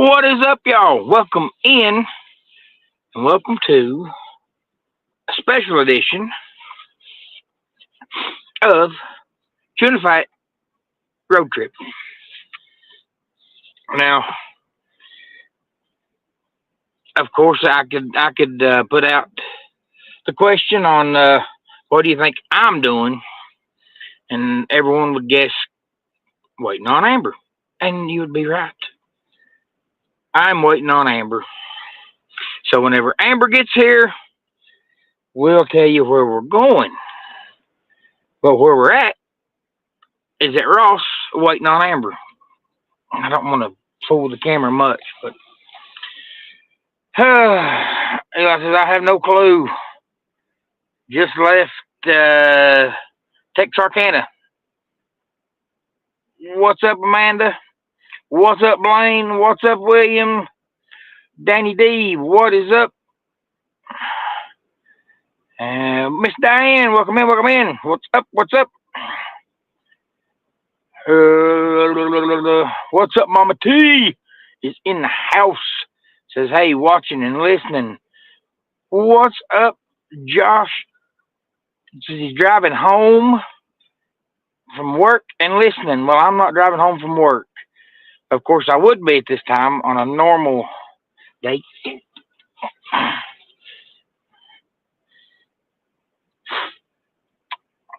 What is up, y'all? Welcome in and welcome to a special edition of Unified Road Trip. Now, of course, I could put out the question on what do you think I'm doing, and everyone would guess waiting on Amber, and you would be right. I'm waiting on Amber. So whenever Amber gets here, we'll tell you where we're going. But where we're at is at Ross waiting on Amber. I don't want to fool the camera much, but Eli says I have no clue. Just left Texarkana. What's up, Amanda? What's up, Blaine? What's up, William? Danny D, what is up? Miss Diane, welcome in, welcome in. What's up? What's up? What's up, Mama T? Is in the house. Says, hey, watching and listening. What's up, Josh? Says he's driving home from work and listening. Well, I'm not driving home from work. Of course, I would be at this time on a normal day.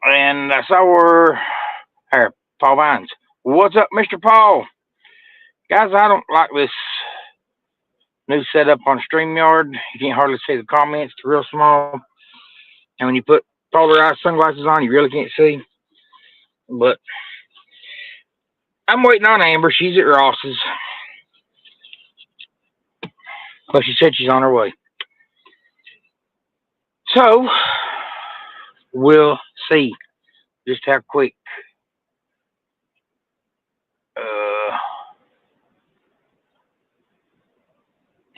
And I saw her, Paul Vines. What's up, Mr. Paul? Guys, I don't like this new setup on StreamYard. You can't hardly see the comments. It's real small. And when you put polarized sunglasses on, you really can't see. But I'm waiting on Amber. She's at Ross's. But she said she's on her way. So, we'll see just how quick.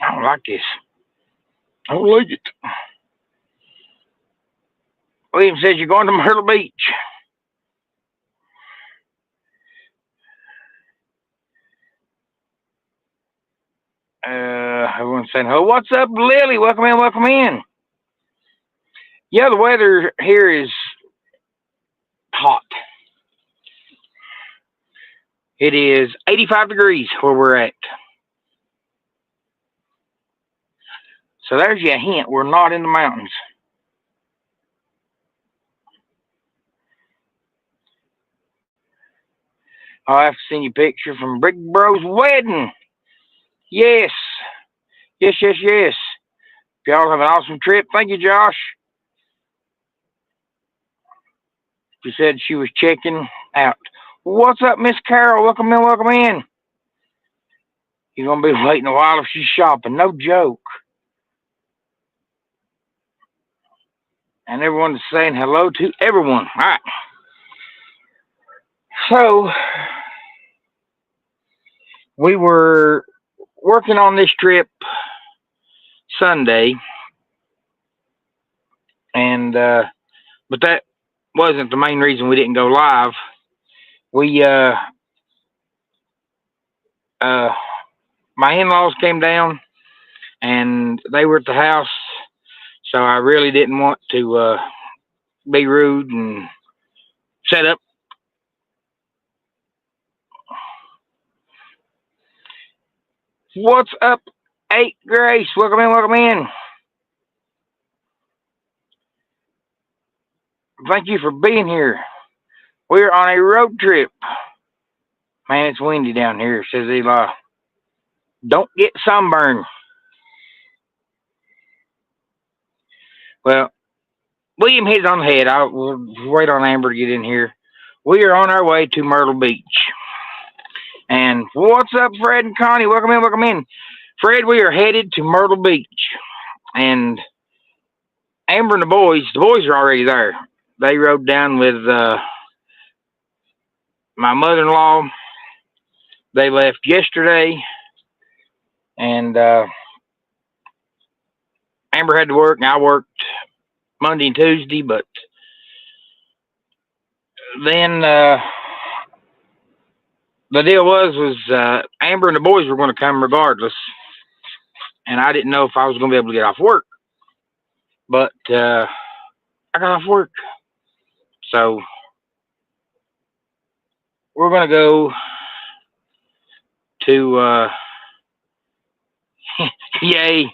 I don't like this. I don't like it. William says you're going to Myrtle Beach. Everyone's saying, oh, what's up, Lily? Welcome in, welcome in. Yeah, the weather here is hot. It is 85 degrees where we're at. So there's your hint. We're not in the mountains. I have seen your picture from Big Bro's wedding. Yes. Yes, yes, yes. Y'all have an awesome trip. Thank you, Josh. She said she was checking out. What's up, Miss Carol? Welcome in, welcome in. You're going to be waiting a while if she's shopping. No joke. And everyone's saying hello to everyone. All right. So, we were working on this trip Sunday, and but that wasn't the main reason we didn't go live. We my in-laws came down, and they were at the house, so I really didn't want to be rude and set up. What's up, 8 Grace? Welcome in, welcome in. Thank you for being here. We're on a road trip. Man, it's windy down here, says Eli. Don't get sunburned. Well, William hit it on the head. We'll wait on Amber to get in here. We are on our way to Myrtle Beach. And what's up, Fred and Connie? Welcome in, welcome in. Fred, we are headed to Myrtle Beach. And Amber and the boys are already there. They rode down with my mother-in-law. They left yesterday. And Amber had to work, and I worked Monday and Tuesday, but then the deal was Amber and the boys were going to come regardless, and I didn't know if I was going to be able to get off work. But I got off work, so we're going to go to yay.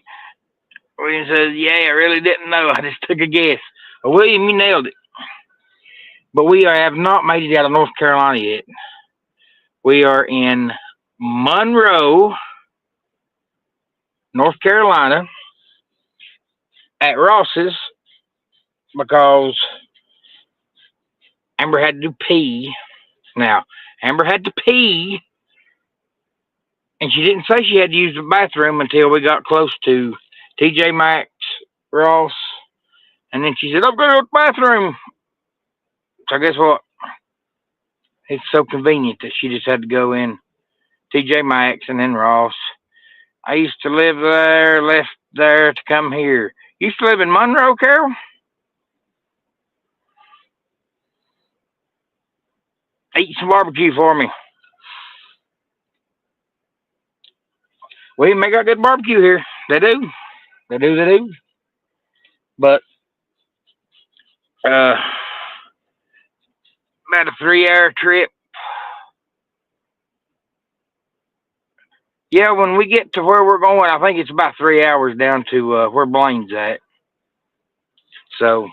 William says, "Yay, I really didn't know. I just took a guess." William, you nailed it. But we have not made it out of North Carolina yet. We are in Monroe, North Carolina, at Ross's because Amber had to pee. Now, Amber had to pee, and she didn't say she had to use the bathroom until we got close to TJ Maxx, Ross, and then she said, "I'm going to the bathroom." So guess what? It's so convenient that she just had to go in TJ Maxx and then Ross. I used to live there, left there to come here. You used to live in Monroe, Carol? Eat some barbecue for me. We make a good barbecue here. They do. They do, they do. But about a 3 hour trip. Yeah, when we get to where we're going, I think it's about 3 hours down to where Blaine's at. So,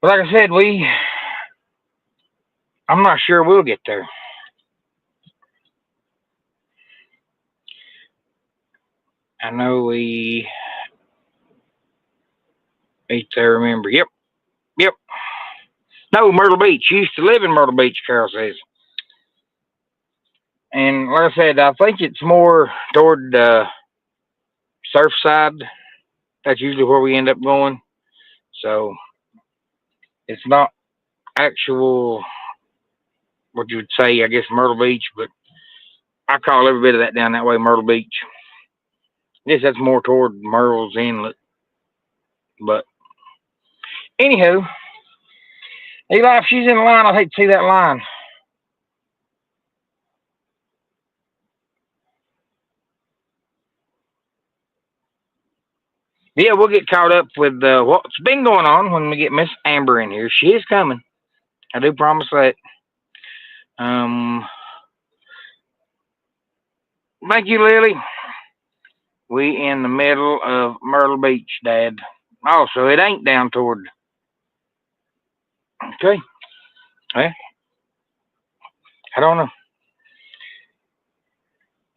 but like I said, I'm not sure we'll get there. I know we need to remember. Yep, yep. No, Myrtle Beach. You used to live in Myrtle Beach, Carol says. And like I said, I think it's more toward Surfside. That's usually where we end up going. So it's not actual, what you would say, I guess, Myrtle Beach, but I call every bit of that down that way Myrtle Beach. I guess that's more toward Myrtle's Inlet. But anywho, Eli, if she's in the line, I'd hate to see that line. Yeah, we'll get caught up with what's been going on when we get Miss Amber in here. She is coming. I do promise that. Thank you, Lily. We in the middle of Myrtle Beach, Dad. Oh, so it ain't down toward. Okay. Well, I don't know.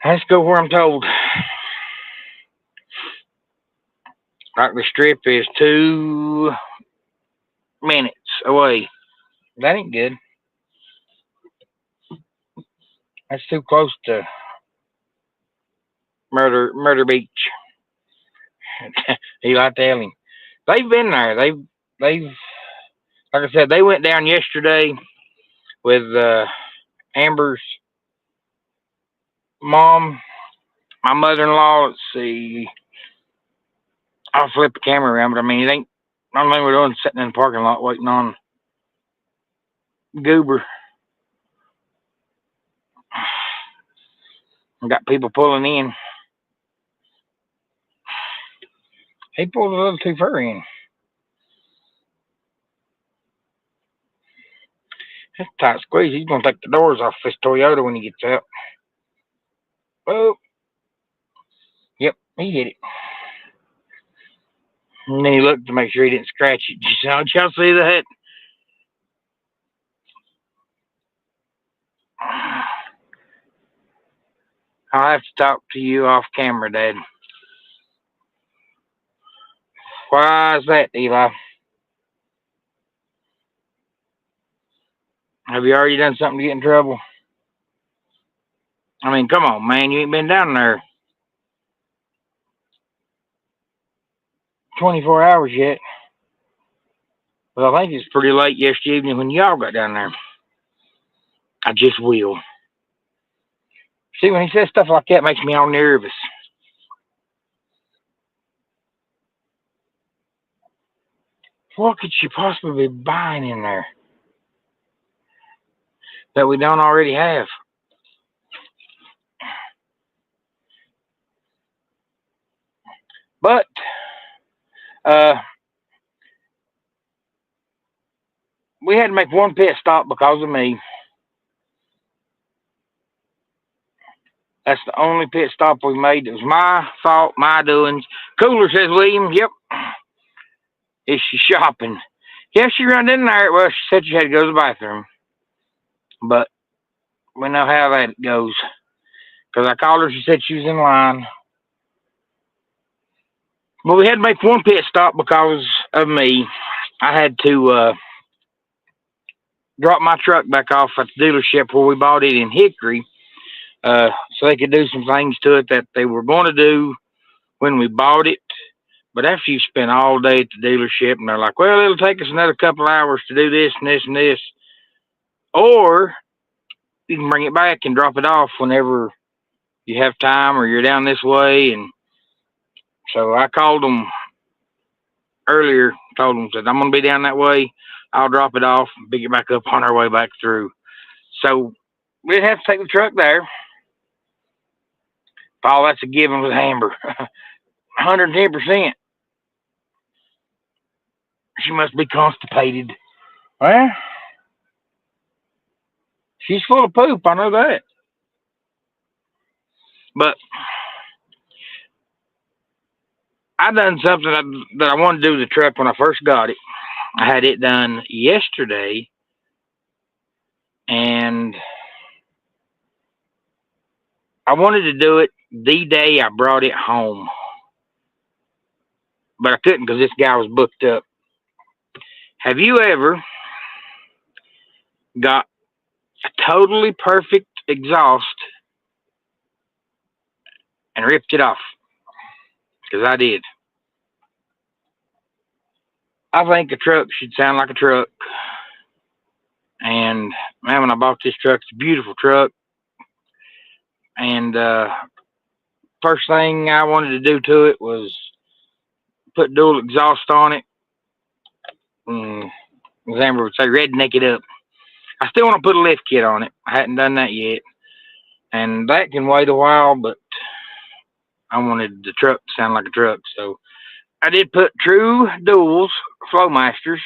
Let's go where I'm told. Like the strip is 2 minutes away. That ain't good. That's too close to Murder Beach. Eli, tell him. They've been there. They've like I said, they went down yesterday with Amber's mom, my mother-in-law. Let's see. I'll flip the camera around, but I mean, it ain't. I don't think we're doing sitting in the parking lot waiting on Goober. I got people pulling in. He pulled a little too far in. That's a tight squeeze. He's gonna take the doors off this Toyota when he gets out. Oh, yep, he hit it. And then he looked to make sure he didn't scratch it. Did y'all see that? I'll have to talk to you off camera, Dad. Why is that, Eli? Have you already done something to get in trouble? I mean, come on, man. You ain't been down there 24 hours yet. Well, I think it's pretty late yesterday evening when y'all got down there. I just will. See, when he says stuff like that, it makes me all nervous. What could she possibly be buying in there? that we don't already have. But uh, we had to make one pit stop because of me. That's the only pit stop we made. It was my fault, my doings. Cooler, says William. Yep. Is she shopping? Yeah, she run in there. Well, she said she had to go to the bathroom. But we know how that goes. Because I called her, she said she was in line. But we had to make one pit stop because of me. I had to drop my truck back off at the dealership where we bought it in Hickory, so they could do some things to it that they were going to do when we bought it. But after you spend all day at the dealership and they're like, well, it'll take us another couple hours to do this and this and this, or you can bring it back and drop it off whenever you have time or you're down this way. And so I called them earlier, told them, said, I'm going to be down that way. I'll drop it off and pick it back up on our way back through. So we'd have to take the truck there. Paul, that's a given with Amber. 110%. She must be constipated. Well, she's full of poop. I know that. But I done something that I wanted to do with the truck when I first got it. I had it done yesterday, and I wanted to do it the day I brought it home, but I couldn't because this guy was booked up. Have you ever got a totally perfect exhaust and ripped it off? Because I did. I think a truck should sound like a truck. And man, when I bought this truck, it's a beautiful truck. And first thing I wanted to do to it was put dual exhaust on it. As Amber would say, redneck it up. I still want to put a lift kit on it. I hadn't done that yet. And that can wait a while, but I wanted the truck to sound like a truck. So I did put true duals, Flowmasters.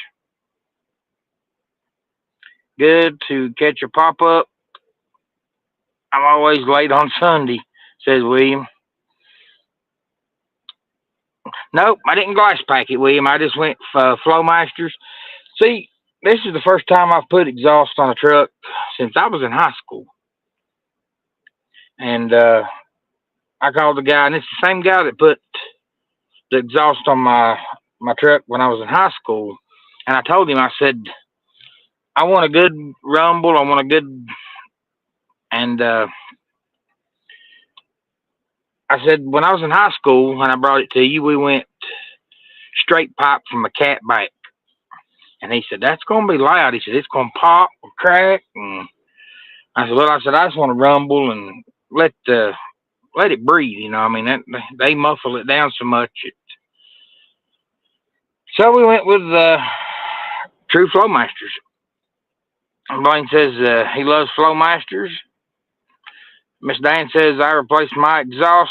Good to catch a pop up. I'm always late on Sunday, says William. Nope, I didn't glass pack it, William. I just went Flowmasters. See, this is the first time I've put exhaust on a truck since I was in high school. And I called the guy, and it's the same guy that put the exhaust on my truck when I was in high school. And I told him, I said, I want a good rumble. I want a good, and I said, when I was in high school, when I brought it to you, we went straight pipe from a cat back. And he said, that's going to be loud. He said, it's going to pop and crack. And I said, well, I just want to rumble and let it breathe. You know, I mean, they muffle it down so much. So we went with True Flowmasters. And Blaine says he loves Flowmasters. Miss Dan says I replaced my exhaust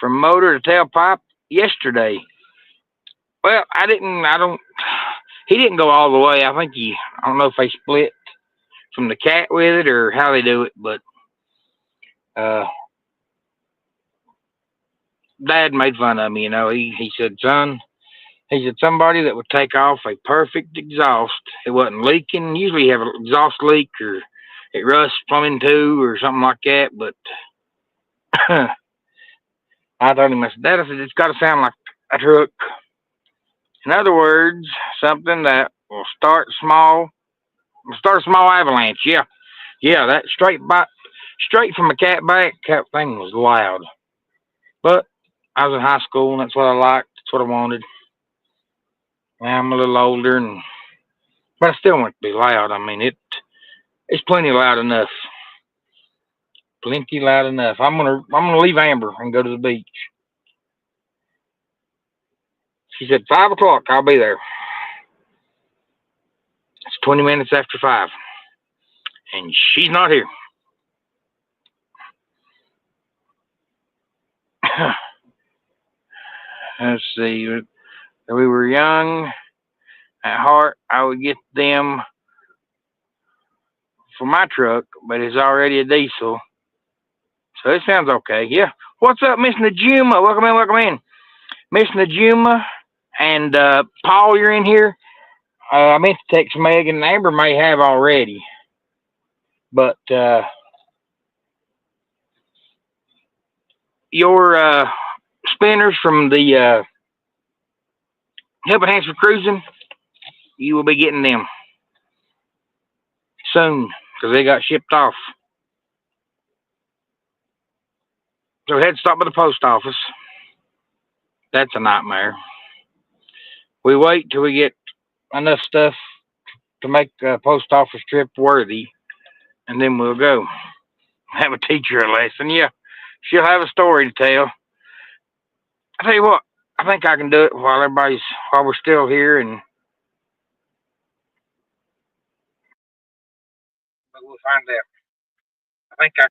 from motor to tailpipe yesterday. Well, he didn't go all the way. I don't know if they split from the cat with it or how they do it, but Dad made fun of me, you know. He said, son, he said, somebody that would take off a perfect exhaust, it wasn't leaking. Usually you have an exhaust leak or it rusts plumbing too or something like that, but I told him, I said, Dad, I said, it's got to sound like a truck. In other words, something that will start a small avalanche. Yeah. Yeah, that straight from a cat back, that thing was loud. But I was in high school and that's what I liked. That's what I wanted. Now I'm a little older but I still want it to be loud. I mean it's plenty loud enough. Plenty loud enough. I'm gonna leave Amber and go to the beach. She said 5 o'clock, I'll be there. It's 20 minutes after 5. and she's not here. Let's see. When we were young at heart, I would get them for my truck, but it's already a diesel. So it sounds okay. Yeah. What's up, Miss Najuma? Welcome in, welcome in. Miss Najuma and Paul, you're in here. I meant to text Megan and Amber may have already. But your spinners from the Helping Hands for Cruising, you will be getting them soon because they got shipped off. So we had to stop by the post office. That's a nightmare. We wait till we get enough stuff to make a post office trip worthy, and then we'll go. Have a teacher a lesson. Yeah, she'll have a story to tell. I tell you what, I think I can do it while we're still here, and but we'll find out. I think I.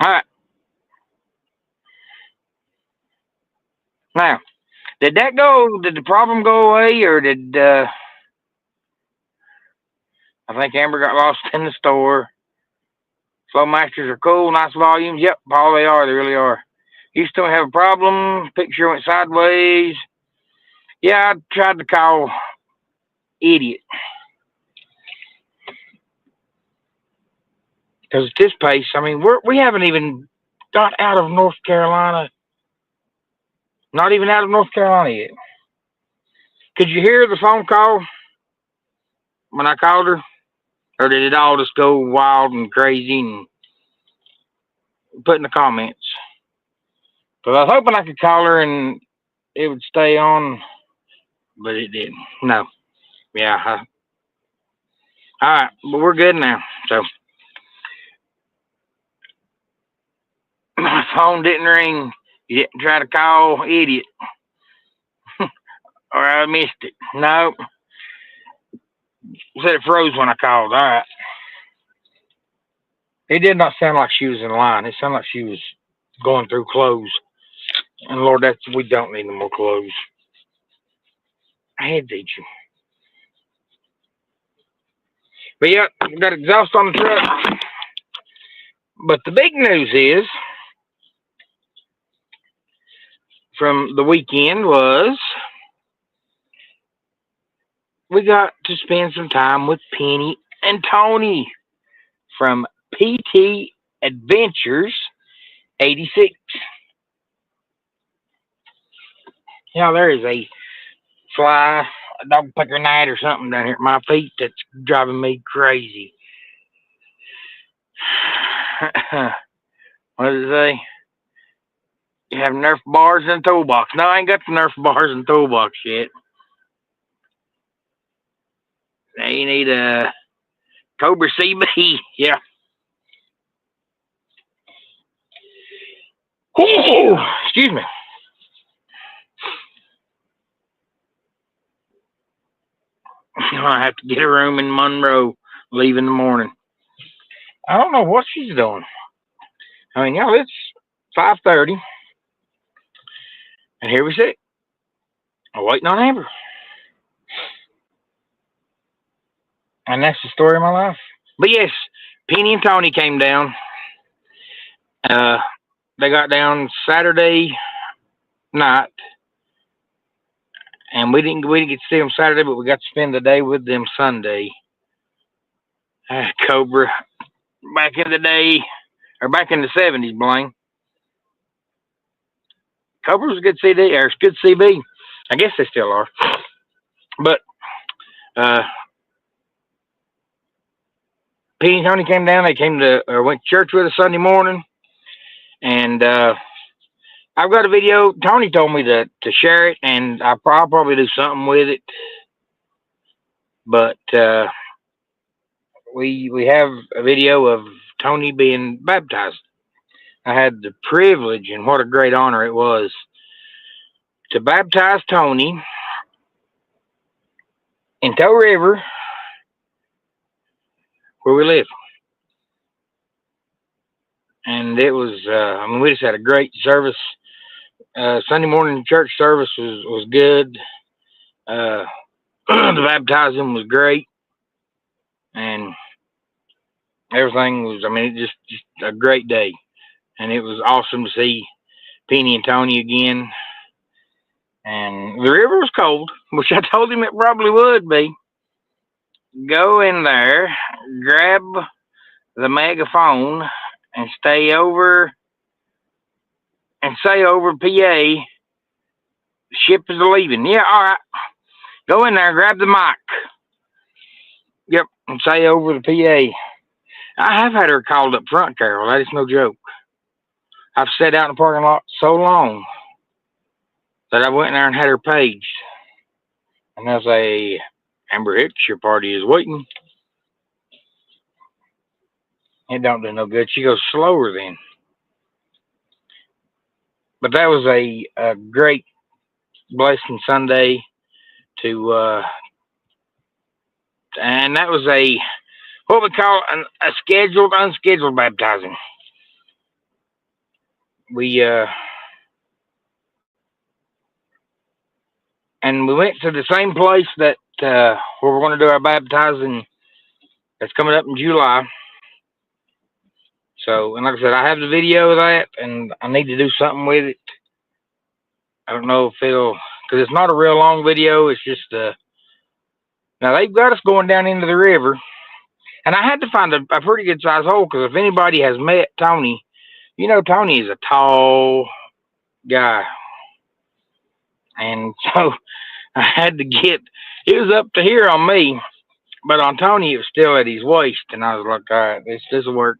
All right. Now, did that go? Did the problem go away, or did I think Amber got lost in the store? Flowmasters are cool, nice volumes. Yep, Paul, they are. They really are. Used to have a problem. Picture went sideways. Yeah, I tried to call idiot because at this pace, I mean, we haven't even got out of North Carolina. Not even out of North Carolina yet. Could you hear the phone call when I called her, or did it all just go wild and crazy and put in the comments? Because I was hoping I could call her and it would stay on, but it didn't. No. Yeah. All right, but we're good now. So my phone didn't ring. You didn't try to call, idiot, or I missed it. No. Said it froze when I called. All right. It did not sound like she was in line. It sounded like she was going through clothes. And Lord, we don't need no more clothes. I had to eat you. But yeah, we got exhaust on the truck. But the big news is from the weekend was we got to spend some time with Penny and Tony from PT Adventures 86. There is a fly, a dog picker gnat or something down here at my feet that's driving me crazy. What does it say? You have Nerf bars in the toolbox. No, I ain't got the Nerf bars in the toolbox yet. Now you need a Cobra CB. Yeah. Ooh, excuse me. I have to get a room in Monroe, leave in the morning. I don't know what she's doing. I mean, it's 5:30. And here we sit, waiting on Amber. And that's the story of my life. But yes, Penny and Tony came down. They got down Saturday night, and we didn't get to see them Saturday, but we got to spend the day with them Sunday. Cobra, back in the day, or back in the '70s, Blaine. Cobra was a good CD, or good CB. I guess they still are. But Penny and Tony came down. They came to went to church with us Sunday morning, and I've got a video. Tony told me to share it, and I'll probably do something with it. But we have a video of Tony being baptized. I had the privilege, and what a great honor it was, to baptize Tony in Toe River, where we live. And it was, we just had a great service. Sunday morning church service was good. The baptizing was great. And everything was, just a great day. And it was awesome to see Penny and Tony again. And the river was cold, which I told him it probably would be. Go in there, grab the megaphone, and say over PA, the ship is leaving. Yeah, all right. Go in there, grab the mic. Yep, and say over the PA. I have had her called up front, Carol. That is no joke. I've sat out in the parking lot so long that I went in there and had her paged. And I say, Amber Hicks, your party is waiting. It don't do no good. She goes slower then. But that was a great blessing Sunday and that was what we call a scheduled, unscheduled baptizing. And we went to the same place that where we're going to do our baptizing. That's coming up in July. So, and like I said, I have the video of that, and I need to do something with it. I don't know if because it's not a real long video. It's just now they've got us going down into the river, and I had to find a pretty good size hole, because if anybody has met Tony, Tony is a tall guy, and so I had to it was up to here on me, but on Tony it was still at his waist, and I was like, all right, this will work.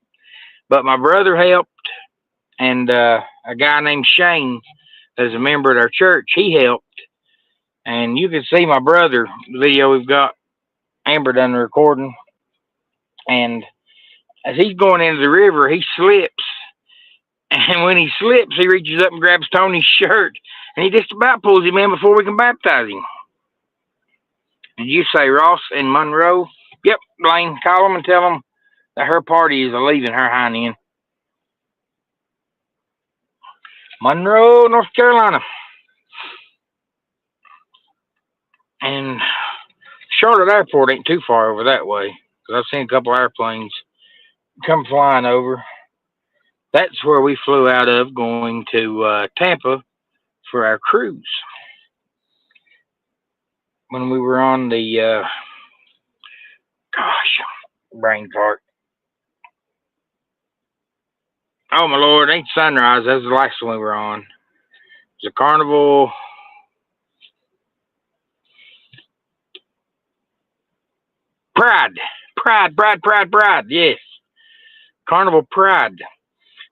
But my brother helped, and a guy named Shane, that's a member at our church, he helped. And you can see my brother, the video we've got, Amber done the recording. And as he's going into the river, he slips. And when he slips, he reaches up and grabs Tony's shirt. And he just about pulls him in before we can baptize him. Did you say Ross and Monroe? Yep, Blaine, call them and tell them that her party is leaving her hind end. Monroe, North Carolina. And Charlotte Airport ain't too far over that way, because I've seen a couple airplanes come flying over. That's where we flew out of, going to Tampa for our cruise. When we were on the, brain fart. Oh my Lord, it ain't Sunrise. That was the last one we were on. It's a Carnival. Pride. Yes. Carnival Pride.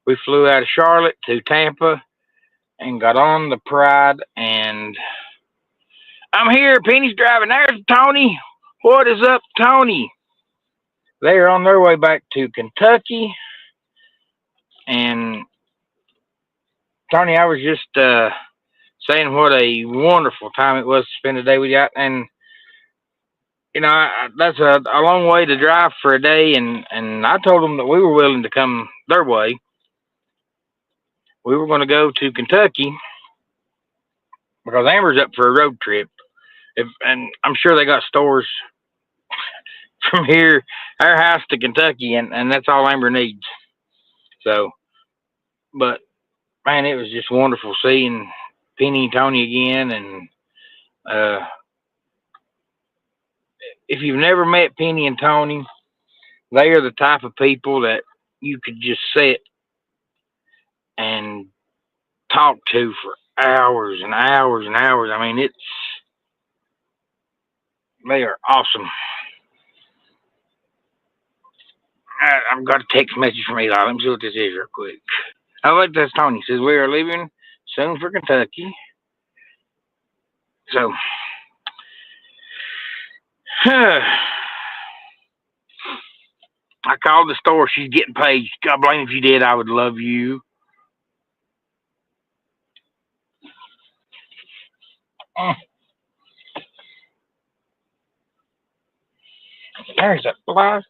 We flew out of Charlotte to Tampa and got on the Pride, and I'm here. Penny's driving. There's Tony. What is up, Tony? They are on their way back to Kentucky. And Tony, I was just saying what a wonderful time it was to spend the day with you. And that's a long way to drive for a day, and I told them that we were willing to come their way. We were going to go to Kentucky because Amber's up for a road trip. And I'm sure they got stores from here, our house to Kentucky, and that's all Amber needs. So, but man, it was just wonderful seeing Penny and Tony again. And if you've never met Penny and Tony, they are the type of people that you could just sit and talk to for hours and hours and hours. I mean, they are awesome. I've got a text message from Eli. Let me see what this is real quick. I like this. Tony says we are leaving soon for Kentucky. So, I called the store. She's getting paid. God blame if you did. I would love you. There's a fly.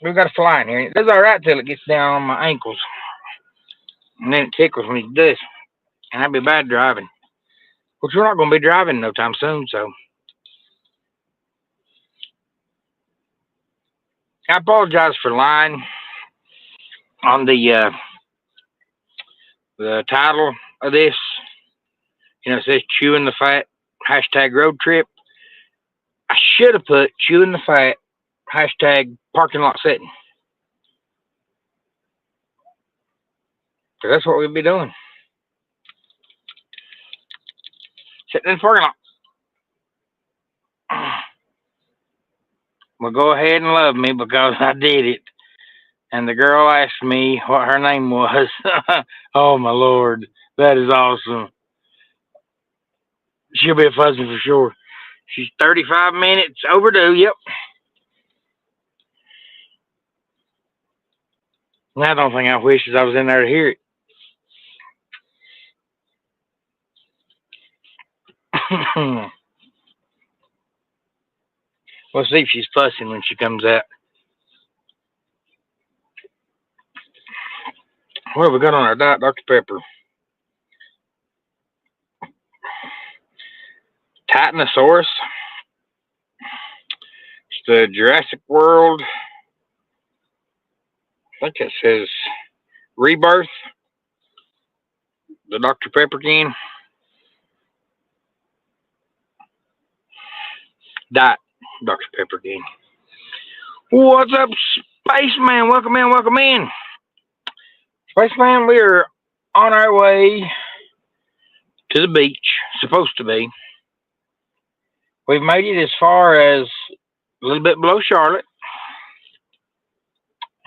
We got a fly in here. It does all right till it gets down on my ankles, and then it tickles me to death. And I'd be bad driving. Which we're not going to be driving no time soon. So I apologize for lying on the title of this. You know, it says chewing the fat #road trip. I should have put chewing the fat #parking lot setting. Because that's what we'd be doing. Sitting in the parking lot. Well, go ahead and love me because I did it. And the girl asked me what her name was. Oh, my Lord. That is awesome. She'll be a fussing for sure. She's 35 minutes overdue. Yep. And I don't think I wish I was in there to hear it. We'll see if she's fussing when she comes out. What have we got on our diet, Dr. Pepper? Titanosaurus. It's the Jurassic World. I think it says Rebirth. The Dr. Pepper can. Diet Dr. Pepper can. What's up, Spaceman? Welcome in, welcome in. Spaceman, we are on our way to the beach. Supposed to be. We've made it as far as a little bit below Charlotte.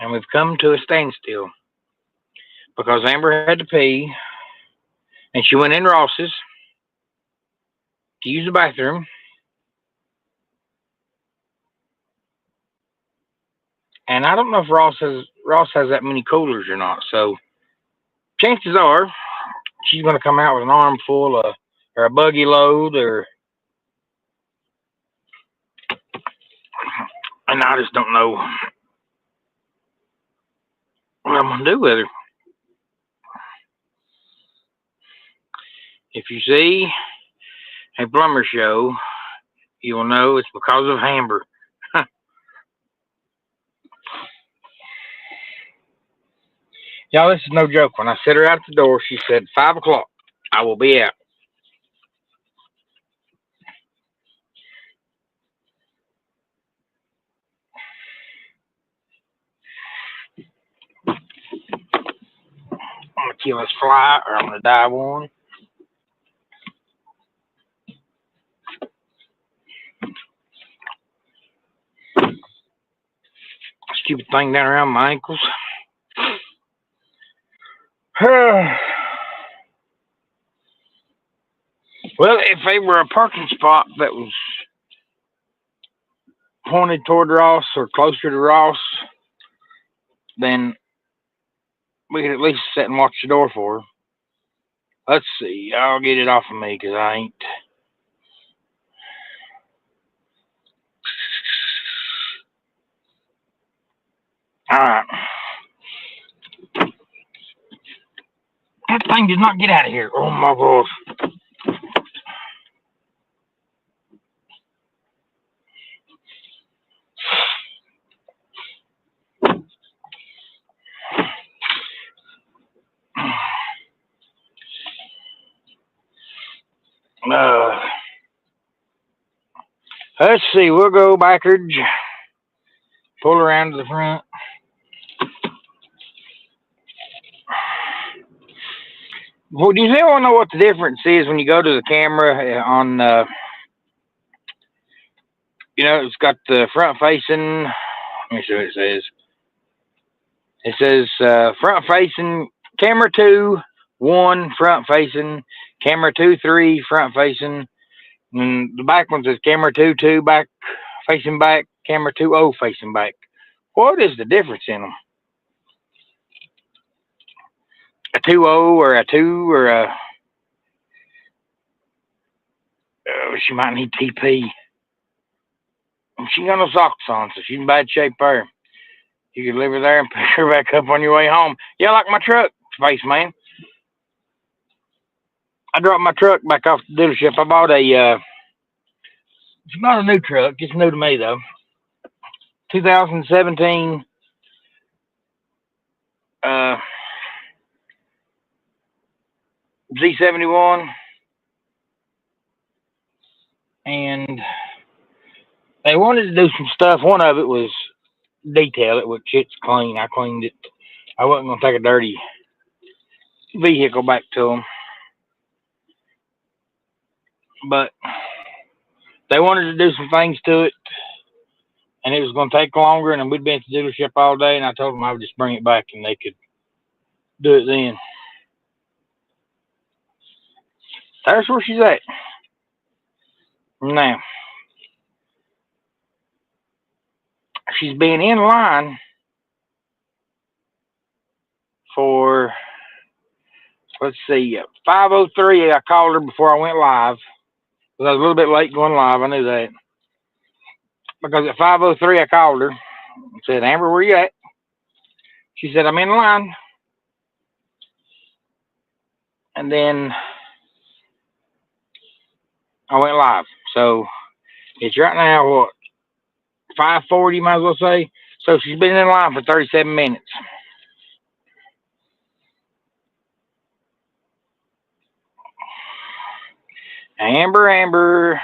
And we've come to a standstill. Because Amber had to pee. And she went in Ross's to use the bathroom. And I don't know if Ross has that many coolers or not. So chances are she's going to come out with an armful of, or a buggy load, and I just don't know what I'm going to do with her. If you see a plumber show, you will know it's because of Amber. Y'all, this is no joke. When I set her out the door, she said, 5 o'clock, I will be out. I'm going to kill this fly or I'm going to die one. Stupid thing down around my ankles. Well, if they were a parking spot that was pointed toward Ross or closer to Ross, then we could at least sit and watch the door for her. Let's see. I'll get it off of me because I ain't. All right. thing did not get out of here. Oh my gosh. Uh, let's see. We'll go backwards. Pull around to the front. Well, do you still want to know what the difference is when you go to the camera on, it's got the front facing. Let me see what it says. It says front facing, camera 2, 1, front facing, camera 2, 3, front facing. And the back one says camera 2, 2, back facing back, camera 2, 0 facing back. What is the difference in them? A 2, 0 or a 2 or a. She might need TP. She got no socks on, so she's in bad shape there. You could leave her there and pick her back up on your way home. Yeah, like my truck, spaceman. I dropped my truck back off the dealership. I bought it's not a new truck. It's new to me, though. 2017 Z71. And they wanted to do some stuff. One of it was detail it, which it's clean. I cleaned it. I wasn't going to take a dirty vehicle back to them. But they wanted to do some things to it, and it was going to take longer, and we'd been at the dealership all day, and I told them I would just bring it back, and they could do it then. That's where she's at. Now, she's been in line for, let's see, 5:03. I called her before I went live. I was a little bit late going live. I knew that. Because at 5:03, I called her and said, Amber, where you at? She said, I'm in line. And then I went live. So it's right now, what, 5:40, might as well say. So she's been in line for 37 minutes. Amber.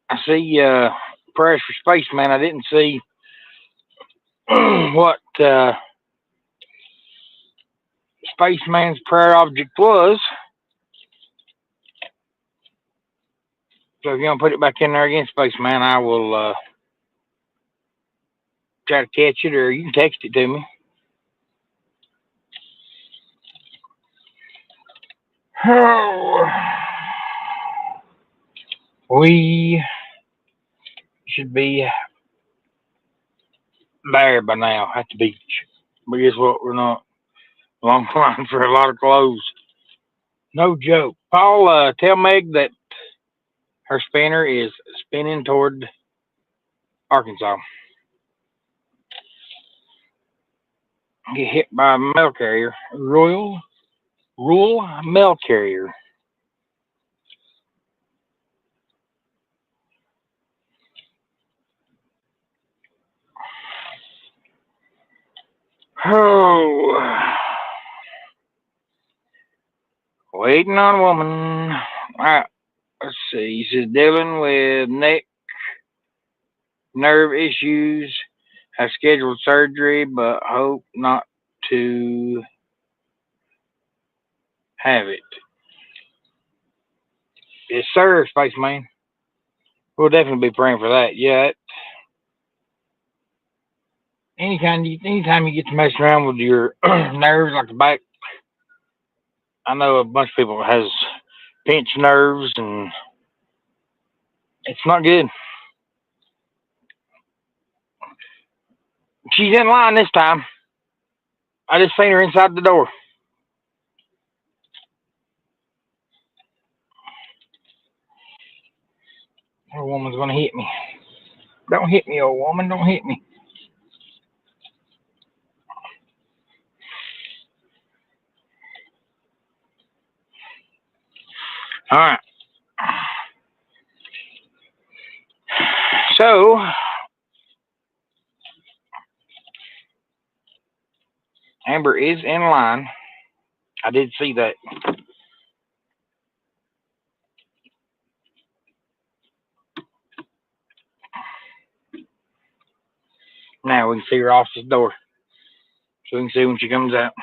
I see prayers for Spaceman. I didn't see what Spaceman's prayer object was. So if you want to put it back in there again, Spaceman, I will try to catch it, or you can text it to me. Oh, we should be there by now at the beach. But guess what? We're not. Long line for a lot of clothes. No joke. Paul, tell Meg that her spinner is spinning toward Arkansas. Get hit by a mail carrier. Rural mail carrier. Oh. Waiting on a woman. All right. Let's see. She's dealing with neck nerve issues. Have scheduled surgery, but hope not to have it. Yes, sir, Spaceman. We'll definitely be praying for that. Yeah. Anytime you get to mess around with your nerves, like the back, I know a bunch of people has pinched nerves, and it's not good. She's in line this time. I just seen her inside the door. That woman's gonna hit me. Don't hit me, old woman. Don't hit me. So, Amber is in line. I did see that. Now we can see her off the door. So we can see when she comes out.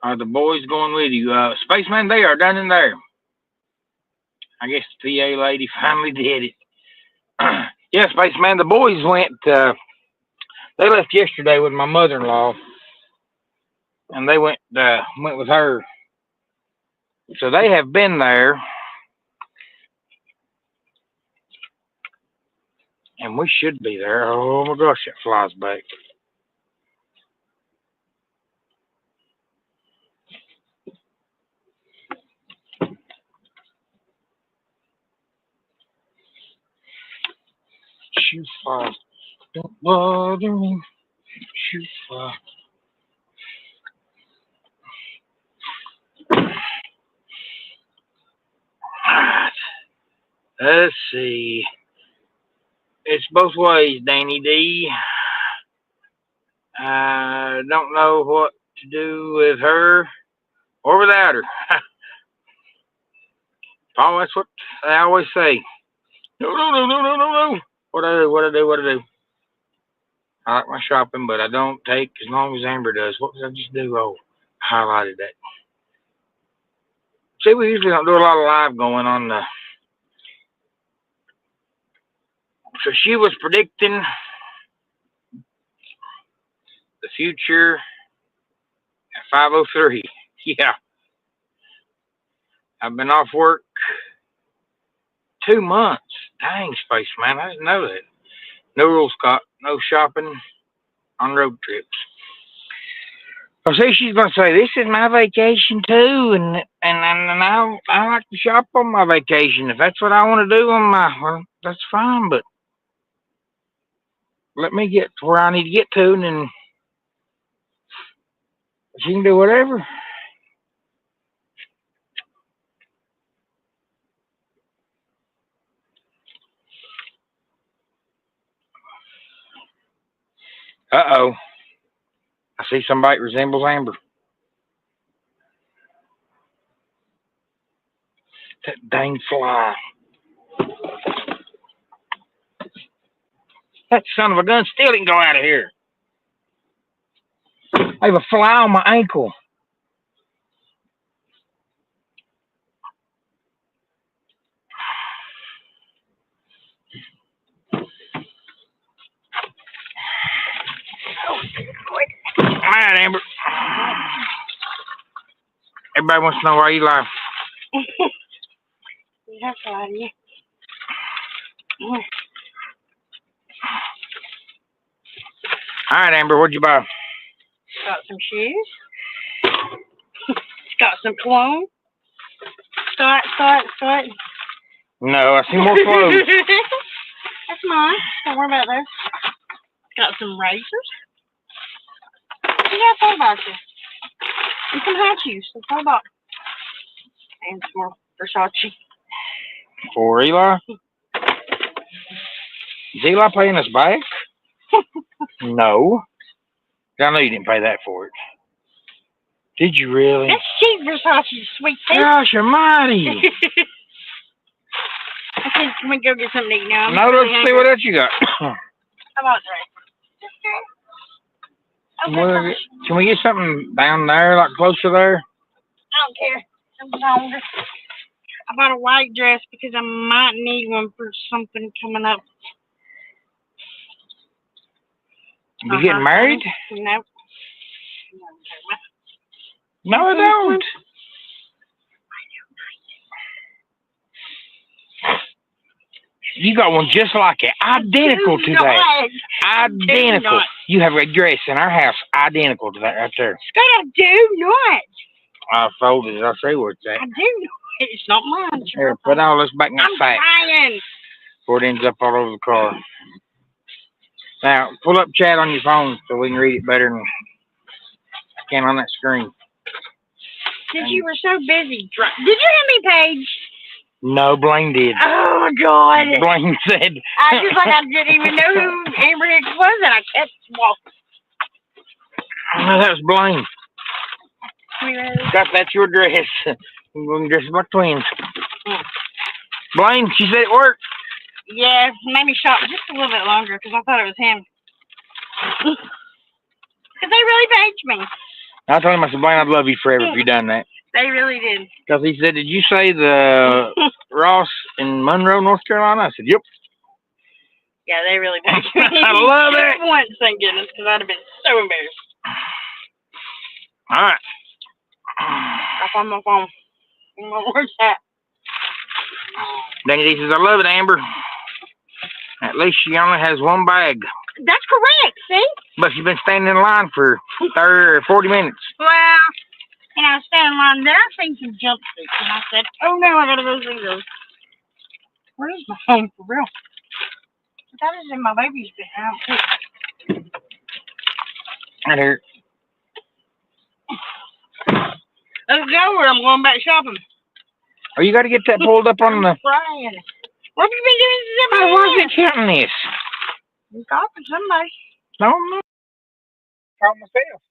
Are the boys going with you? Spaceman, they are done in there. I guess the PA lady finally did it. Yeah, Spaceman, the boys went, they left yesterday with my mother-in-law. And they went with her. So they have been there. And we should be there. Oh my gosh, that flies back. Shoot fly. Don't bother me. Shoot fly. Alright. Let's see. It's both ways, Danny D. I don't know what to do with her or without her. Oh, that's what I always say. No. What I do. I like my shopping, but I don't take as long as Amber does. What did I just do? Oh, I highlighted that. See, we usually don't do a lot of live going on the. So she was predicting the future at 5:03. Yeah. I've been off work 2 months. Dang, Spaceman, I didn't know that. No rules, Scott. No shopping on road trips. I see she's gonna say this is my vacation too, and I like to shop on my vacation. If that's what I want to do on well, that's fine. But let me get to where I need to get to, and then she can do whatever. Uh-oh. I see somebody that resembles Amber. That dang fly. That son of a gun still didn't go out of here. I have a fly on my ankle. All right, Amber. Everybody wants to know why you lie. You have to lie to you. All right, Amber, what'd you buy? Got some shoes. Got some cologne. Start. No, I see more clothes. That's mine. Don't worry about those. Got some razors. Yeah, I thought about you. And some high shoes. That's all about. And some more Versace. For Eli? Is Eli paying us back? No. I know you didn't pay that for it. Did you really? That's cheap Versace, sweet thing. Gosh almighty. Okay, can we go get something to eat now? No, let's see what else you got. How about that? Can we get something down there, like closer there? I don't care. I'm hungry. I bought a white dress because I might need one for something coming up. You getting married? No. No, I don't. You got one just like it, identical to that. Identical. You have a dress in our house identical to that right there. Scott, I do not. I folded it. I'll show you where it's at. I do not. It's not mine. Here, put all this back in that sack trying. before it ends up all over the car. Now, pull up chat on your phone so we can read it better than I can on that screen. Since you were so busy. Did you hear me, Paige? No, Blaine did. Oh, God. Blaine said. I just like I didn't even know who Amber Hicks was, and I kept walking. Oh, that was Blaine. Scott, that's your dress. I'm going to dress my twins. Blaine, she said it worked. Yeah, made me shop just a little bit longer because I thought it was him. Because they really paged me. I told him, I said, Blaine, I'd love you forever if you done that. They really did. Because he said, did you say the Ross in Monroe, North Carolina? I said, yep. Yeah, they really paged me. I love it. Once, thank goodness, because I'd have been so embarrassed. All right. I found my phone. Where's that? Danny D says, I love it, Amber. At least she only has one bag. That's correct, see? But she's been standing in line for 30 or 40 minutes. Well, and I was standing in line, then I seen some jumpsuits, and I said, oh no, I gotta go see those. Where is my phone, for real? That is in my baby's bed. Right here. Let's go, or I'm going back shopping. Oh, you got to get that pulled up on the... Brian, what have you been doing since I wasn't counting this. You copying somebody. No, no. Caught myself.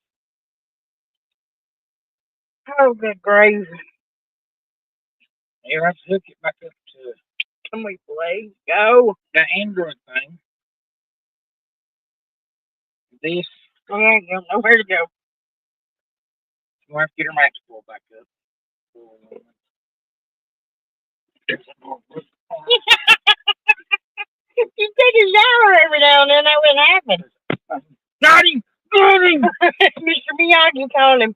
Oh, good gravy. You have to hook it back up to... Can we play? Go. The Android thing. This. Oh, yeah, you don't know where to go. You have to get her max pulled back up. You take a shower every now and then, that wouldn't happen. Got him! Got him! Mr. Miyagi called him.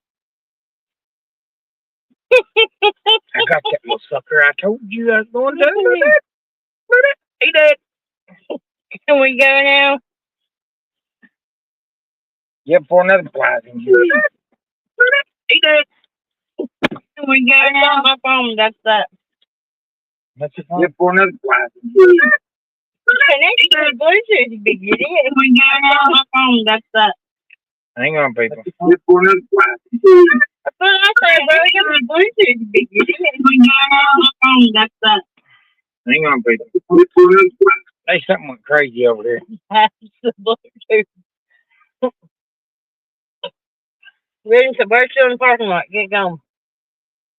I got that little sucker. I told you I was going to do it. He did. Can we go now? Yep, for another prize. He did. Can we go now? My phone, that's that. That's your phone? Yep, for another prize. Connect to the Bluetooth, big idiot. Can we go now? My phone, that's that. Hang on, people. Yep, for another prize. That's what I said, bro. You got the Bluetooth, big idiot. Can we go now? My phone, that's that. Hang on, people. Hey, something went crazy over there. That's the Bluetooth. Ready to burst you in the parking lot. Get going.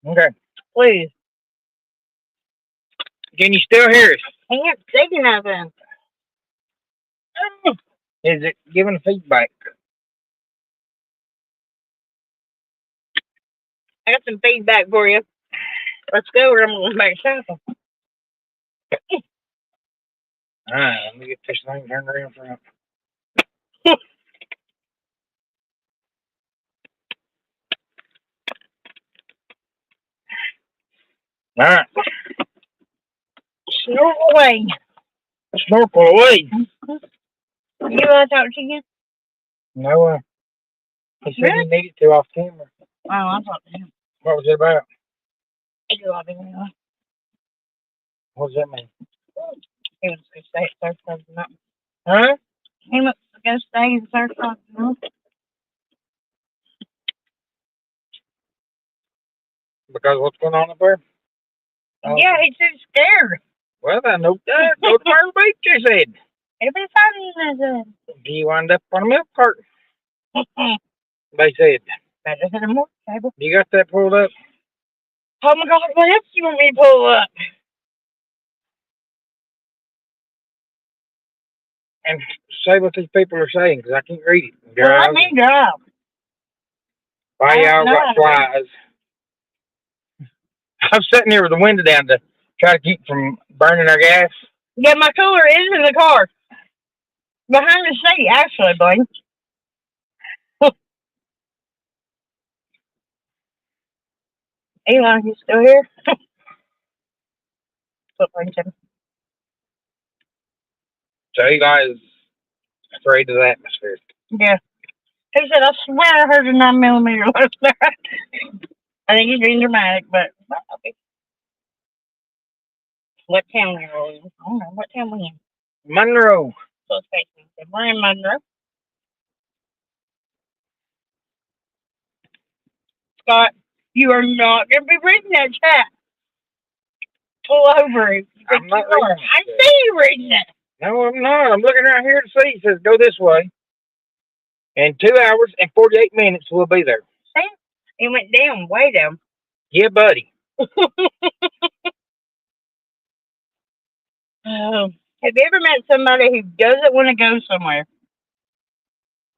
Okay. Please. Can you still hear us? Can't say nothing. Is it giving feedback? I got some feedback for you. Let's go, or I'm going back shopping. Alright, let me get this thing turned around for him. Alright. Snorkel away. Snorkel away. You want to talk to you? No, he said he needed to off camera. Oh, I'll talk to him. What was it about? What does that mean? He was going to stay at Surf Club tonight. Huh? He was going to stay at Surf Club tonight. Because what's going on up there? Yeah, he's too scared. Well, I know that. Go to Myrtle Beach, they said. It'll be fun. Do you wind up on a milk carton? They said. Better than a milk table. You got that pulled up? Oh my God, what else do you want me to pull up? And say what these people are saying, because I can't read it. Well, let me drive. Why y'all got flies? I'm sitting here with the window down to try to keep from burning our gas. Yeah, my cooler is in the car. Behind the seat, actually, Blaine. Elon, you still here? So Eli is afraid of the atmosphere. Yeah. He said, I swear I heard a 9mm last night. I think he's being dramatic, but okay. What town are you in? I don't know. What town we in? Monroe. close facing. We're in Monroe. Scott, you are not going to be reading that chat. Pull over if you think I'm not you are. reading I it. see you reading it. No, I'm not. I'm looking right here to see. It says go this way. In 2 hours and 48 minutes, we'll be there. See? It went down, way down. Yeah, buddy. Have you ever met somebody who doesn't want to go somewhere?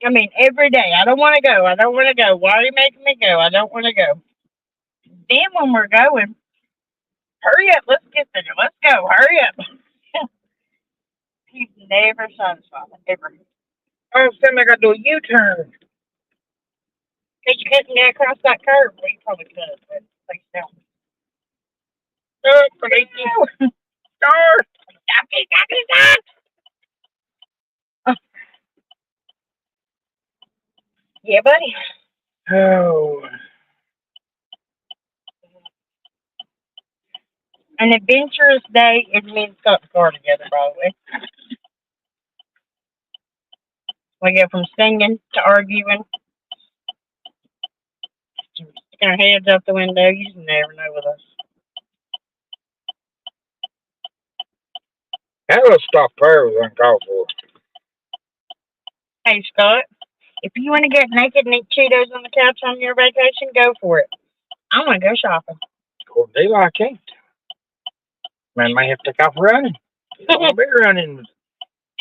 I mean, every day. I don't want to go. I don't want to go. Why are you making me go? I don't want to go. Then when we're going, hurry up. Let's get there. Let's go. Hurry up. He's never satisfied. Ever. Oh, Sam, I got to do a U-turn. Because you couldn't get across that curve. Well, you probably could, but please don't. Oh, beneath you. Star. Stop. Yeah, buddy. Oh. An adventurous day is me and Scott in the car together, probably. We go from singing to arguing, to sticking our heads out the window. You just never know with us. That little stop prayer was uncalled for. Hey, Scott, if you want to get naked and eat Cheetos on the couch on your vacation, go for it. I want to go shopping. Well, deal, I can't. Man may have to take off running. I won't be running with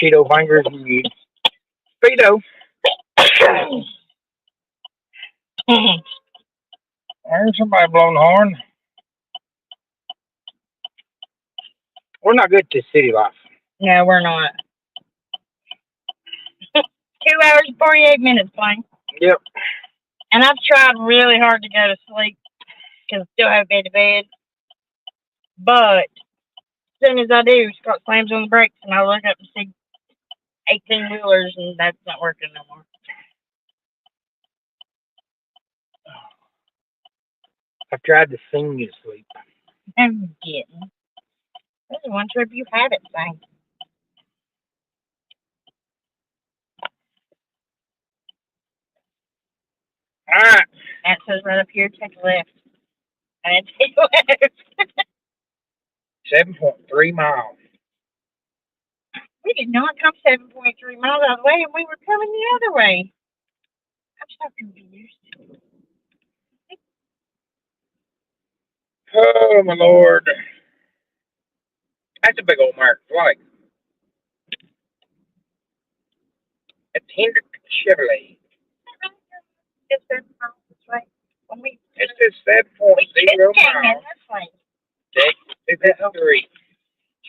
Cheeto fingers and you Speedo. There's somebody blowing the horn. We're not good to city life. No, we're not. 2 hours and 48 minutes, Blaine. Yep. And I've tried really hard to go to sleep because I still haven't been to bed. But as soon as I do, Scott slams on the brakes and I look up and see 18-wheelers and that's not working no more. I've tried to sing you to sleep. I'm getting. This is one trip you had it, thing. All right. And it says right up here, take a left. And I take a left. 7.3 miles. We did not come 7.3 miles out of the way, and we were coming the other way. I'm so confused. Oh, my Lord. That's a big old American flag. It's Hendrick Chevrolet. It's 7 miles this way. When we It says we 7.0 just came in miles. this way. Take 53.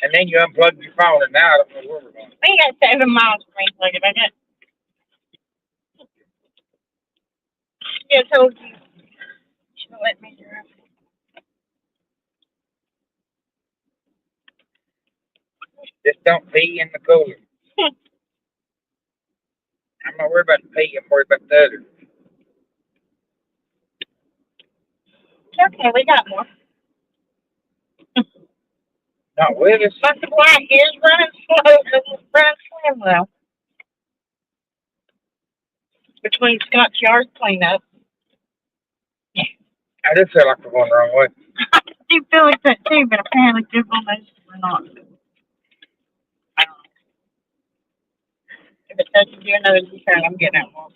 And then you unplug your phone, and now I don't know where we're going. We got 7 miles from me. Look at that. Yeah, I told you. You should have let me drive. Just don't pee in the cooler. I'm not worried about the pee. I'm worried about the other. Okay, we got more. Not with us. My supply is running slow, running slim though. Between Scott's yard cleanup. I just feel like we're going the wrong way. I do feel like that too, but apparently good on those we're not. If it doesn't do another U-turn, I'm getting out more.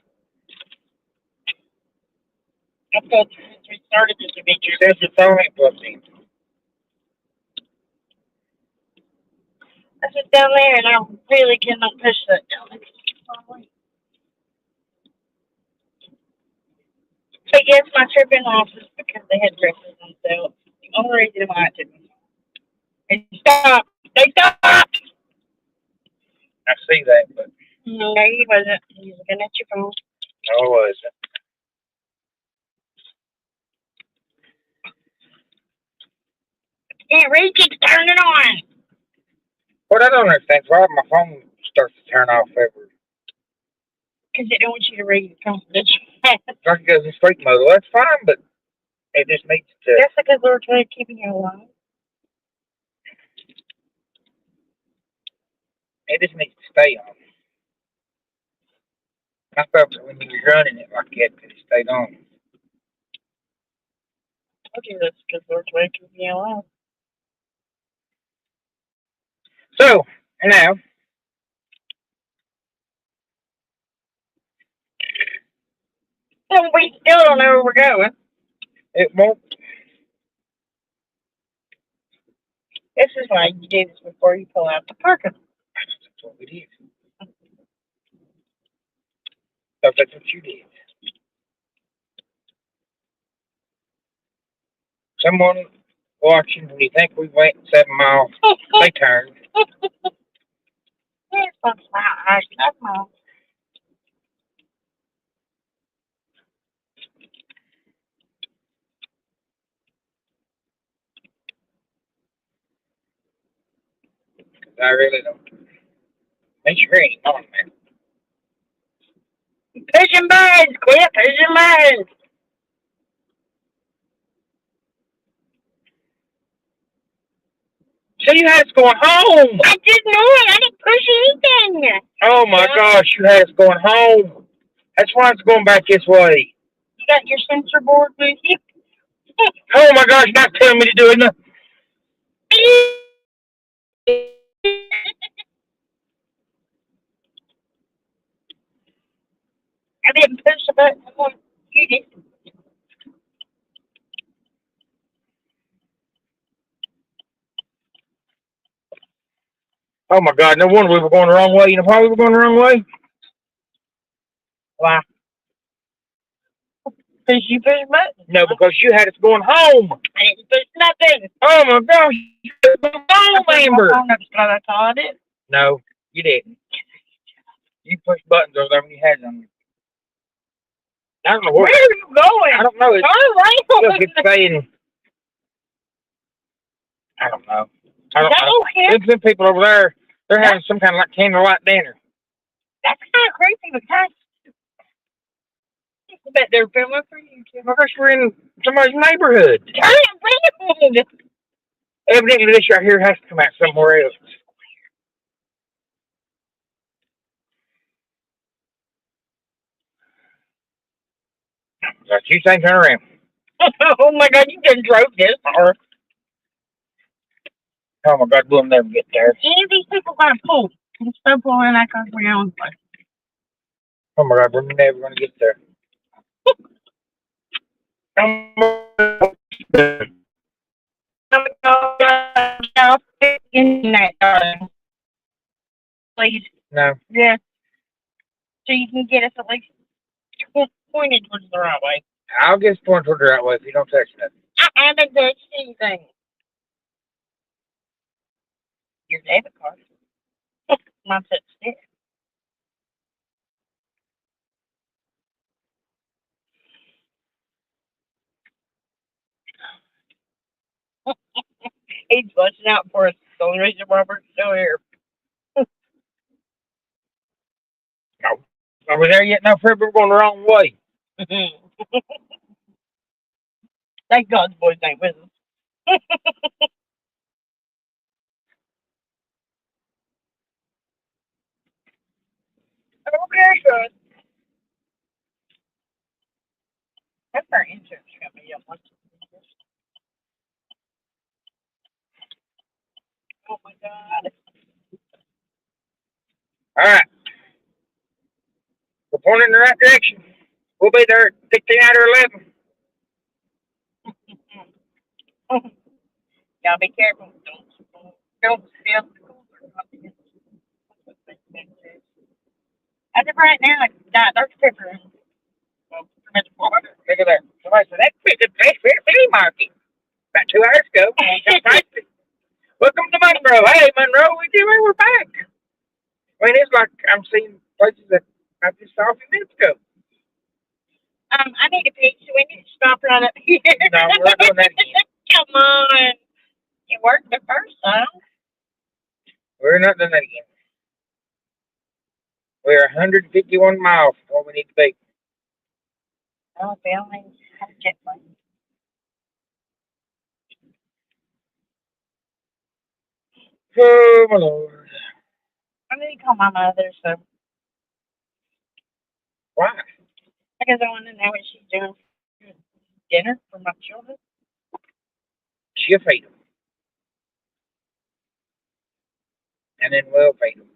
I thought since we started this adventure, You said your phone ain't plugged in. I sit down there and I really cannot push that down there. But yes, my tripping off is because they had dresses on sale. The only reason why I didn't. They stopped. They stopped! I see that, but No, he wasn't. He was looking at your phone. no, it wasn't. Can't reach it to turn it on. What I don't understand is why my phone starts to turn off every. Because they don't want you to read the phone. Like it goes in sleep mode. Well, that's fine, but it just needs to. That's because we're trying to keep you alive. It just needs to stay on. I felt that when you was running it like that, it stayed on. Okay, that's because Lord's waking me alive. So, now, And we still don't know where we're going. it won't. This is why you do this before you pull out the parking. That's what we did. So that's what you did. Someone watching, when you think we went 7 miles, they turned. That's my that's my. I really don't. Make sure it ain't on, man. Pushing buttons, quit pushing buttons. So you had us going home. I didn't know it. I didn't push anything. Oh my gosh, you had us going home. That's why it's going back this way. You got your sensor board with you? Oh my gosh, you're not telling me to do it. No. I didn't push the button. You did. Oh my God, no wonder we were going the wrong way. You know why we were going the wrong way? Why? Because you pushed buttons. No, because you had us going home. I didn't push nothing. Oh my gosh, you had us going home, Amber. That's what I thought it. No, you didn't. You pushed buttons over there when you had them. I don't know Where are you going? I don't know. Turn right. Look, it's saying. I don't know. I don't know. Okay. There's some people over there. They're having some kind of like candlelight dinner. That's kind of creepy, but kind of. I bet they're filming for you too. Because we're in somebody's neighborhood. Turn it. Evidently, this right here has to come out somewhere else. Got you saying turn around. Oh my God, you just drove this far. Oh my God, we'll never get there. Any of these people got to pull. Can stop pulling that because we're on place. Oh my God, we're never going to get there. In that darling. Please. No. Yeah. So you can get us at least pointed towards the right way. I'll get us pointed toward the right way if you don't touch nothing. I haven't touched anything. Your debit card. Mine touched it. He's busting out for us. The only reason Robert's still here. No. Are we there yet? No, Fred, we're going the wrong way. Thank God's boys ain't with us. Okay, good. That's our insurance company. Oh my God. All right. We're pointing in the right direction. We'll be there at 16 out of 11. Y'all be careful. Don't spill the cooler. As of right now, that's different. Look at that. Somebody said, that's pretty good place for a flea market. About 2 hours ago. Welcome to Monroe. Hey, Monroe, we're back. I mean, it's like I'm seeing places that I just saw a few minutes ago. I need a pizza. We need to stop right up here. No, we're not doing that again. Come on. It worked the first time. We're not doing that again. We're 151 miles from where we need to be. Oh, they only have jet plane. Oh, my Lord. I need to call my mother, so Why? because I want to know what she's doing for dinner for my children. She'll feed them. And then we'll feed them.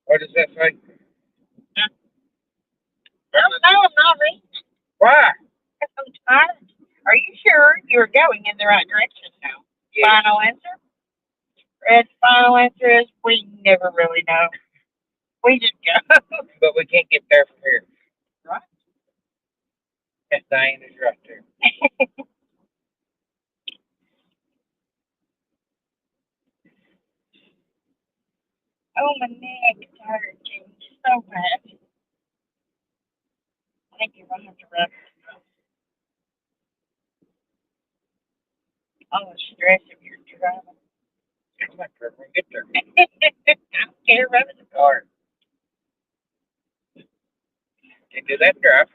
What does that say? No, I'm not reading. Why? Because I'm tired. Are you sure you're going in the right direction now? Yeah. Final answer? Red's final answer is we never really know. We just go. But we can't get there from here. Right. That Diane is right there. Oh, my neck is hurting so bad. I think you're going to have to rub it. All the stress of your driving. I'm not sure if we can get there. I'm scared of rubbing the car. Can't do that drive.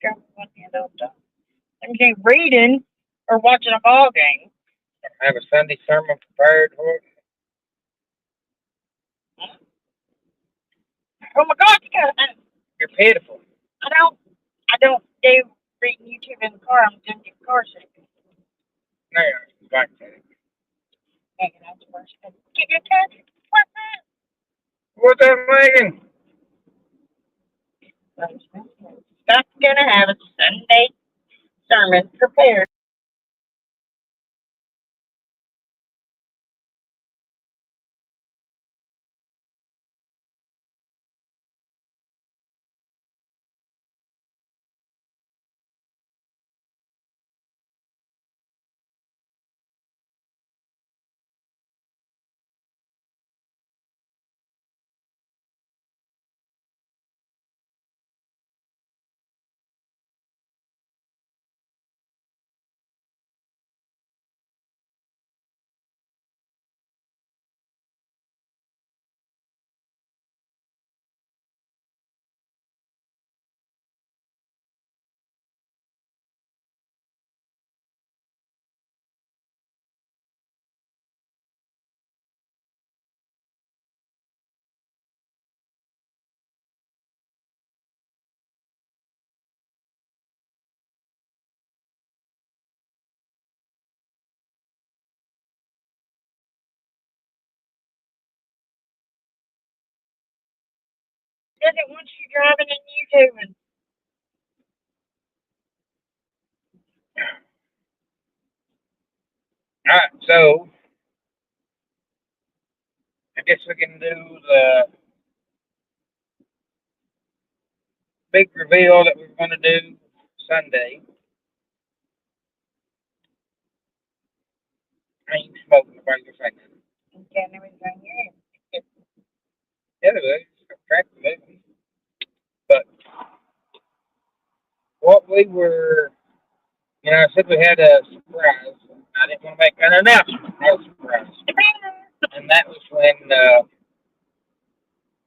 Driving one hand up top. I'm getting reading or watching a ball game. I have a Sunday sermon prepared for it. Oh my God, you got it. You're pitiful. I don't do reading YouTube in the car. I'm doing the car sick. No, like that. Hanging out the worst. Get your country. What's that? What's that, Megan? Scott's gonna have a Sunday sermon prepared. Doesn't want you driving and YouTubing. All right, so I guess we can do the big reveal that we're going to do Sunday. I ain't smoking the regular thing. You can't even bring your head. Yeah, it's attractive. But what we were, I said we had a surprise. I didn't want to make an announcement. No surprise. And that was when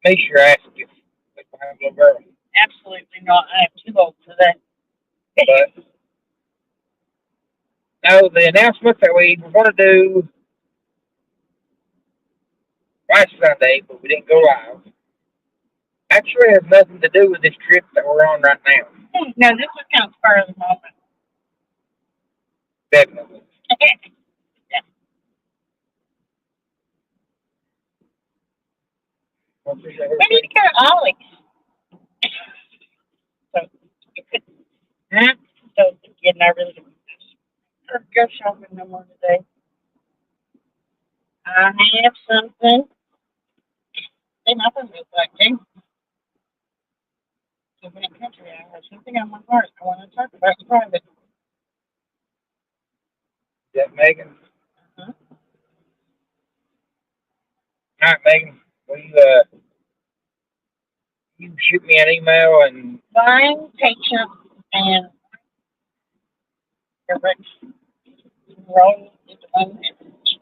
Misha asked if we could have a little girl. Absolutely not. I am too old for that. But no, the announcement that we were going to do last Sunday, but we didn't go live, actually has nothing to do with this trip that we're on right now. No, this was kind of spur of the moment. Definitely. Yeah. We need to go to Ollie's. So you could, so getting I really or go shopping no more today. I have something. They nothing looks like too. Living in country, I have something on my heart. I want to talk about in private. Is that Megan? Uh-huh. All right, Megan. Will you shoot me an email and Blind, patient, and direction. Roll into one message.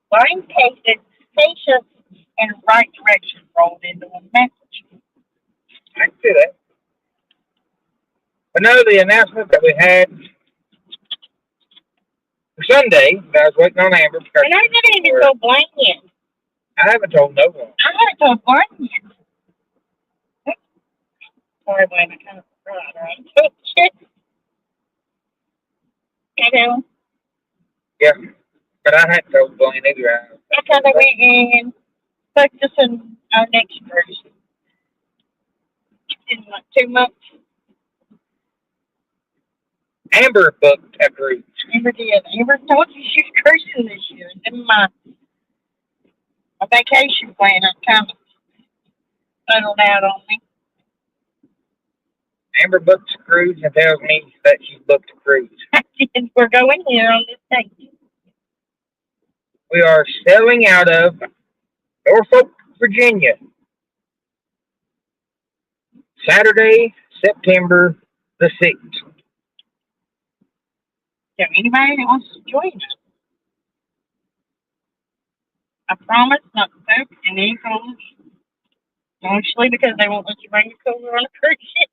Blind, patient, and right direction rolled into one message. I can do that. the announcement that we had for Sunday, that I was waiting on Amber because And I didn't even tell Blaine yet. I haven't told no one. I haven't told Blaine yet. Sorry, Blaine, I kind of forgot, right? Okay. Yeah, but I hadn't told Blaine either. Okay, then we and booked us in our next cruise in like 2 months. Amber booked a cruise. Amber did. Amber told you she was cruising this year. And then my vacation plan kind of settled out on me. Amber booked a cruise and tells me that she's booked a cruise. We're going here on this date. We are sailing out of Norfolk, Virginia, Saturday, September the 6th. So anybody that wants to join us, I promise not to poke in any comments. Mostly because they won't let you bring your cooler on a cruise ship.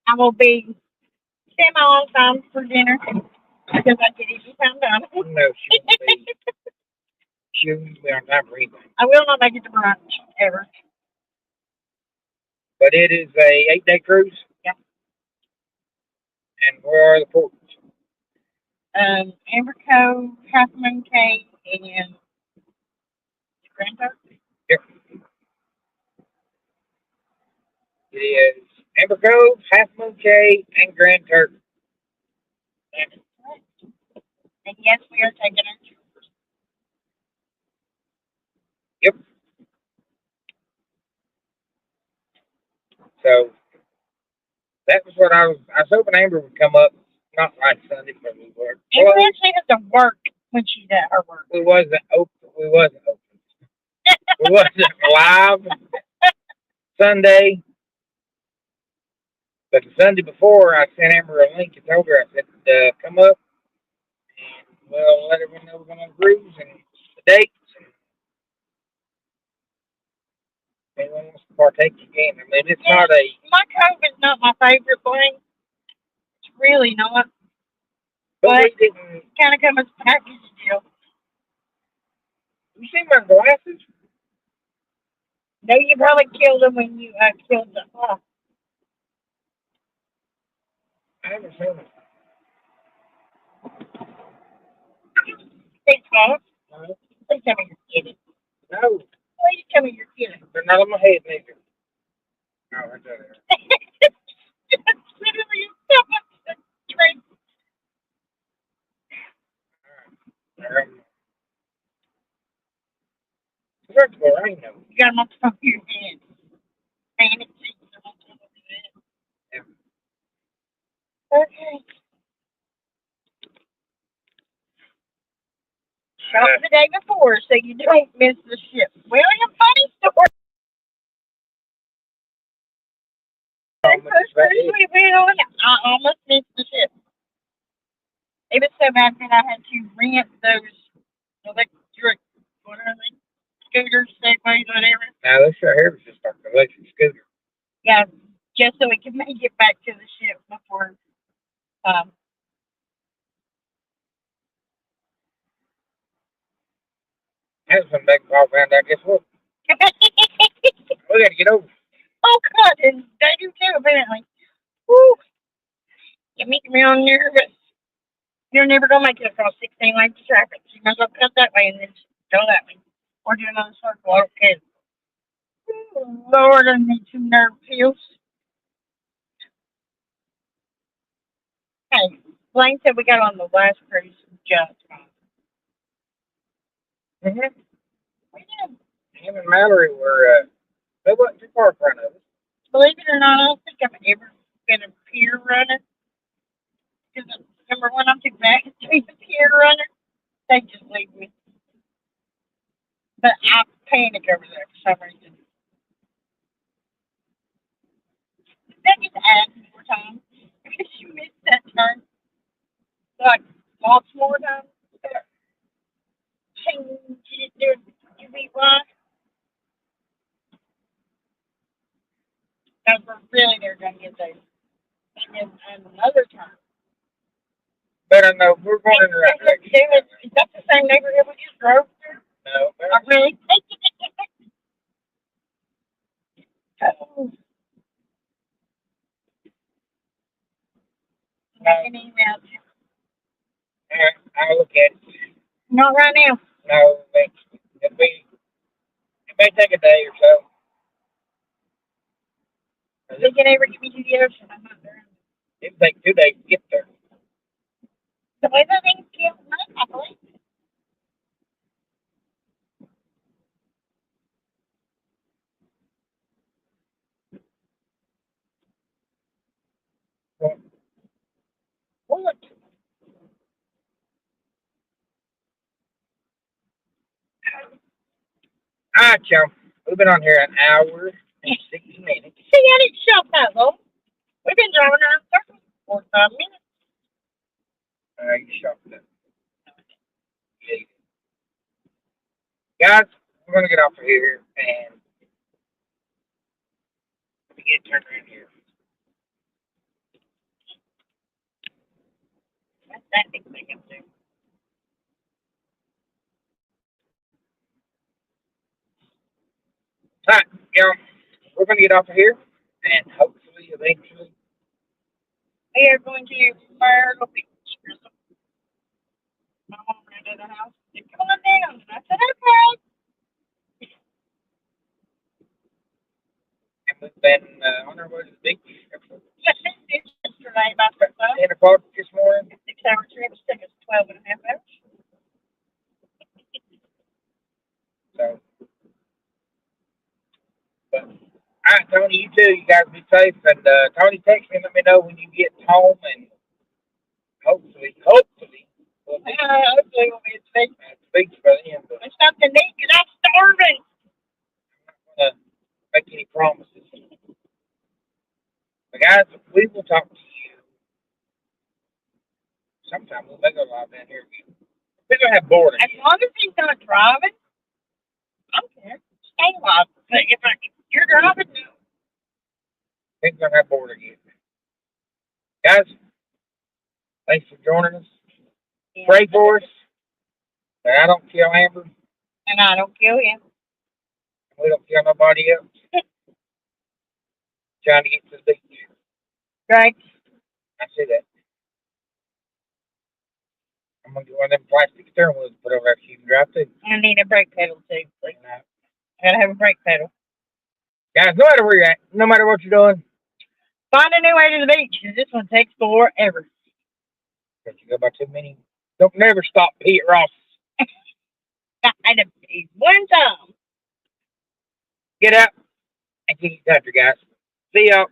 I will be semi on time for dinner because I get easy time done. No, she won't be. She won't be on time for anything. I will not make it to brunch ever. But it is a 8-day cruise. Yeah. And where are the ports? Amber Cove, Half Moon Cave, and Grand Turk. Yep. It is Amber Cove, Half Moon Cay, and Grand Turk. And yes, we are taking our tours. Yep. So that was what I was hoping Amber would come up, not like Sunday, but we were. Amber actually has to work when she's at her work. We wasn't open. We wasn't live Sunday. But the Sunday before, I sent Amber a link and told her, I said, come up and we'll let everyone know we're going to cruise and the dates. And anyone wants to partake, you can. I mean, it's not a. My Cove is not my favorite plane. It's really not. But we didn't. Kind of come as a package deal. You see my glasses? No, you probably killed them when you killed them. Oh. I haven't seen them. Thanks, Bob. Please tell me you're kidding. No. Please tell me you're kidding. They're not on my head, neither. No, right there. Literally, trade. First of all, I know. You got them on top of your head. Panic seats on top of your head. Yeah. Okay. Shop the day before so you don't miss the ship. William, funny story. First cruise we went on, I almost missed the ship. It was so bad that I had to rent those electric, what are they? Scooters, segways, whatever. Now, this right here was just like an electric scooter. Yeah, just so we could make it back to the ship before. That's when Becky Paul found out, guess what? We got to get over. Oh, God, and they do too, apparently. Woo! You're making me all nervous. You're never going to make it across 16 lanes of traffic. You might as well cut that way and then go that way. Or do another circle. I don't care. Oh, Lord, I need some nerve pills. Hey, Blaine said we got on the last cruise just fine. Mm-hmm. We did. Him and Mallory were, they wasn't too far in front of us. Believe it or not, I don't think I've ever been a pier runner. Because, number one, I'm too bad to be a pier runner. They just leave me. But I panic over there for some reason. That just adds more time. Because you missed that turn. Like, lots more time. Change it there. You be right. birthday. And another time. But I know we're going in the right direction. Is that the same neighborhood we just drove through? No. Not really. Oh. I can email you. I'll look at it. Not right now. No, it may take a day or so. They can ever get me to the ocean. I'm not there. It'll take 2 days to get there. The way that things get money, I believe. What? All right, chum. We've been on here an hour and 60 minutes. See, I didn't shop that long. We've been driving around circles for 5 minutes. You shopped it. Guys, we're going to get off of here and get turned around here. That's that big thing up there. All right, y'all. We're going to get off of here and hopefully, eventually, We are going to Myrtle Beach. My mom ran to the house. They're coming down. I said, okay. and we've been on our way to the beach. Yes, it's yesterday about 10 o'clock this morning. 6-hour trip. It took us 12 and a half hours. So, but, all right, Tony, you too. You guys be safe. And Tony, text me and let me know when you get home. And hopefully, we'll be Hopefully we'll be at the beach. at the beach by then. But There's something to eat because I'm starving. I'm not going to make any promises. But guys, we will talk to you sometime. We'll make a live down here again. We're going to have boarding. As long as he's not driving, I don't care. Stay alive. But if you're driving, no. We're going to have boarding again. Guys, thanks for joining us. Yeah. Pray for us that I don't kill Amber. And I don't kill him. We don't kill nobody else. Trying to get to the beach. Right. I see that. I'm going to get one of them plastic steering wheels and put over there so you can drive too. I need a brake pedal too, please. I gotta have a brake pedal. Guys, no matter where you're at, no matter what you're doing, Find a new way to the beach, because this one takes forever. because you go by too many. Don't never stop Pete Ross. I had to pee one time. Get out and keep your country, guys. See y'all.